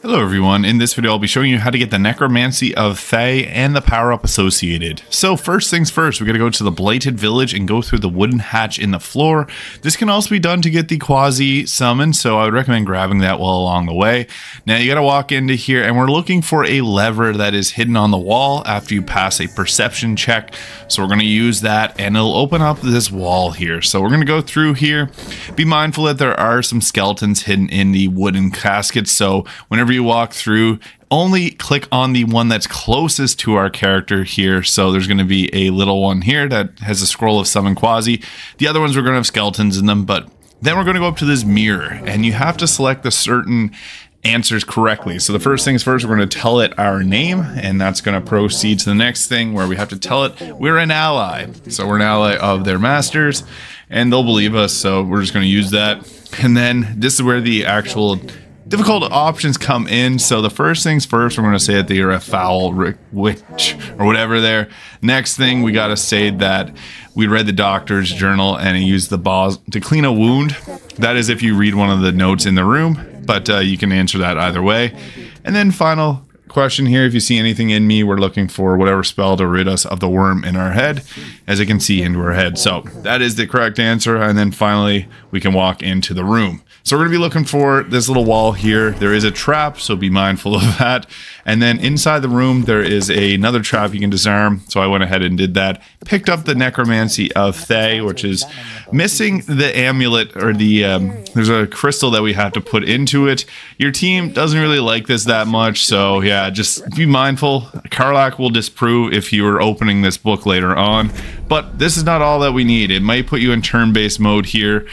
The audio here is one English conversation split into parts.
Hello everyone, in this video I'll be showing you how to get the Necromancy of Thay and the power-up associated. So first things first, we're going to go to the Blighted Village and go through the wooden hatch in the floor. This can also be done to get the quasi summon, so I would recommend grabbing that while along the way. Now you got to walk into here and we're looking for a lever that is hidden on the wall after you pass a perception check. So we're going to use that and it'll open up this wall here. So we're going to go through here. Be mindful that there are some skeletons hidden in the wooden caskets, so whenever you walk through, only click on the one that's closest to our character here. So there's going to be a little one here that has a scroll of summon quasi. The other ones are going to have skeletons in them, but then we're going to go up to this mirror and you have to select the certain answers correctly. So the first things first, we're going to tell it our name, and that's going to proceed to the next thing where we have to tell it we're an ally. So we're an ally of their masters and they'll believe us, so we're just going to use that. And then this is where the actual difficult options come in. So the first things first, we're going to say that they are a foul witch or whatever there. Next thing, we got to say that we read the doctor's journal and he used the balls to clean a wound. That is if you read one of the notes in the room, but you can answer that either way. And then final question here, if you see anything in me, we're looking for whatever spell to rid us of the worm in our head, as it can see into our head. So that is the correct answer. And then finally, we can walk into the room. So we're going to be looking for this little wall here. There is a trap, so be mindful of that. And then inside the room, there is another trap you can disarm. So I went ahead and did that. Picked up the Necromancy of Thay, which is missing the amulet, or the there's a crystal that we have to put into it. Your team doesn't really like this that much, so yeah, just be mindful. Karlach will disapprove if you are opening this book later on. But this is not all that we need. It might put you in turn-based mode here.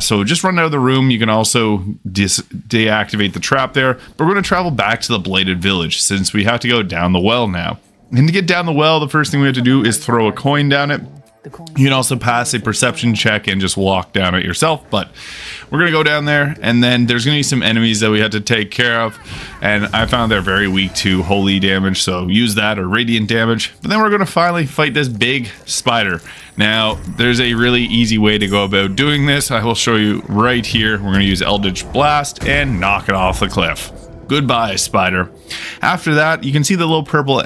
So just run out of the room. You can also deactivate the trap there. But we're going to travel back to the Blighted Village since we have to go down the well now. And to get down the well, the first thing we have to do is throw a coin down it. You can also pass a perception check and just walk down it yourself, but we're going to go down there, and then there's going to be some enemies that we have to take care of, and I found they're very weak to holy damage, so use that, or radiant damage. But then we're going to finally fight this big spider. Now, there's a really easy way to go about doing this. I will show you right here. We're going to use Eldritch Blast and knock it off the cliff. Goodbye, spider. After that, you can see the little purple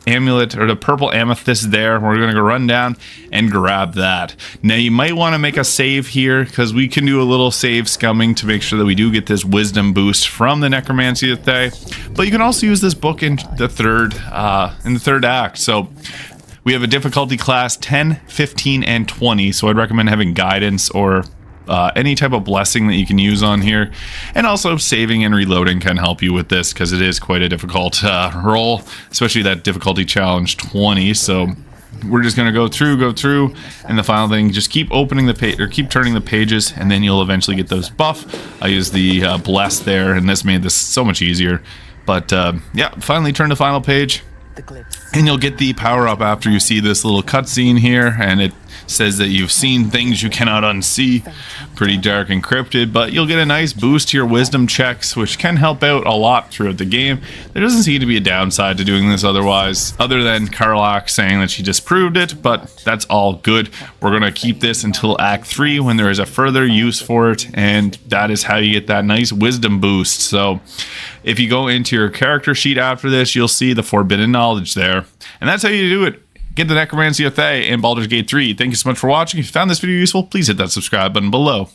amulet, or the purple amethyst there. We're going to go run down and grab that. Now you might want to make a save here, because we can do a little save scumming to make sure that we do get this wisdom boost from the Necromancy of Thay. But you can also use this book in the third act. So we have a difficulty class 10, 15, and 20. So I'd recommend having guidance or any type of blessing that you can use on here. And also saving and reloading can help you with this, because it is quite a difficult roll, especially that difficulty challenge 20. So we're just going to go through, and the final thing, just keep opening the page, or keep turning the pages, and then you'll eventually get those buff. I used the bless there, and this made this so much easier. But yeah, finally turn the final page, and you'll get the power up after you see this little cutscene here, and it says that you've seen things you cannot unsee. Pretty dark and cryptid, but you'll get a nice boost to your wisdom checks, which can help out a lot throughout the game. There doesn't seem to be a downside to doing this otherwise, other than Karlach saying that she disproved it, but that's all good. We're going to keep this until Act 3 when there is a further use for it, and that is how you get that nice wisdom boost. So if you go into your character sheet after this, you'll see the forbidden knowledge there, and that's how you do it. Get the Necromancy of Thay in Baldur's Gate 3. Thank you so much for watching. If you found this video useful, please hit that subscribe button below.